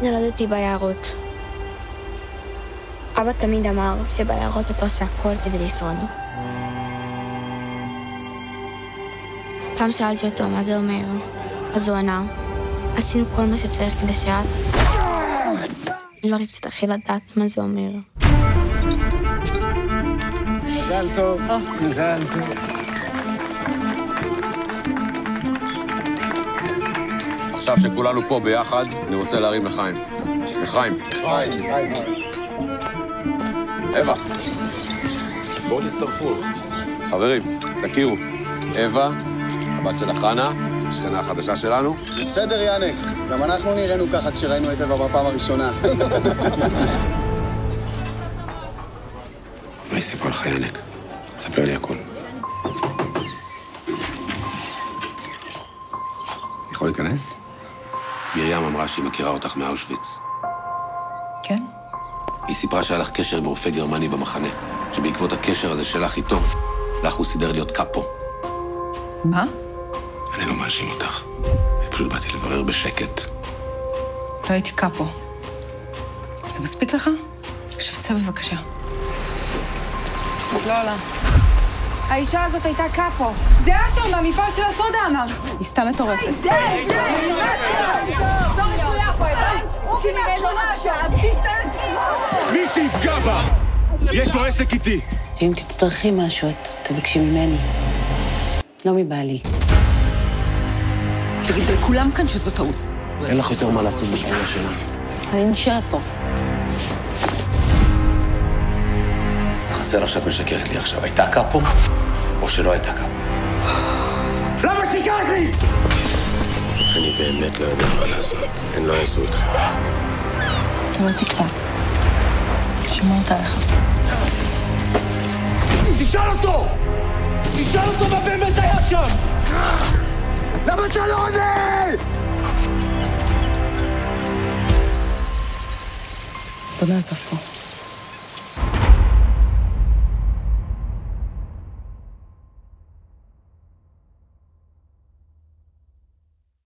נולדתי ביערות. אבא תמיד אמר שביערות אתה עושה הכל כדי לשרוד. פעם שאלתי אותו מה זה אומר, אז הוא ענה, עשינו כל מה שצריך כדי שאת לא תצטרכי לדעת מה זה אומר. מזל טוב, מזל טוב. עכשיו שכולנו פה ביחד, אני רוצה להרים לחיים. לחיים. חיים. אווה. בואו נצטרפו. חברים, תכירו. אווה, הבת של חנה, השכנה החדשה שלנו. בסדר, יאנק. גם אנחנו נראינו ככה כשראינו את אווה בפעם הראשונה. מה יסיפו לך, יאנק? תספר לי הכל. יכול להיכנס? מרים אמרה שהיא מכירה אותך מאושוויץ. כן? היא סיפרה שהיה לך קשר עם רופא גרמני במחנה, שבעקבות הקשר הזה שלך איתו, לך הוא סידר להיות קאפו. מה? אני לא מאשים אותך. אני פשוט באתי לברר בשקט. לא הייתי קאפו. זה מספיק לך? שפצה בבקשה. לא עולה. האישה הזאת הייתה קאפו. זה אשר מהמפעל של הסודה אמר. היא סתם מטורפת. די! לא רצויה פה, הבנת? כי מהשונה מי שיפגע בה? יש לו עסק איתי. שאם תצטרכי משהו, את תבקשי ממני. לא מבעלי. תגיד לכולם כאן שזו טעות. אין לך יותר מה לעשות בשכונה שלנו. אני נשארת פה. חסר לך שאת משקרת לי עכשיו. הייתה קאפו או שלא הייתה קאפו? למה שיקרת לי? אני באמת לא יודע מה לעשות. הם לא יעשו איתכם. אתה לא תקפא. שמור אותה לך. תשאל אותו! תשאל אותו מה באמת היה שם! למה אתה לא עונה? בוא נאסוף פה.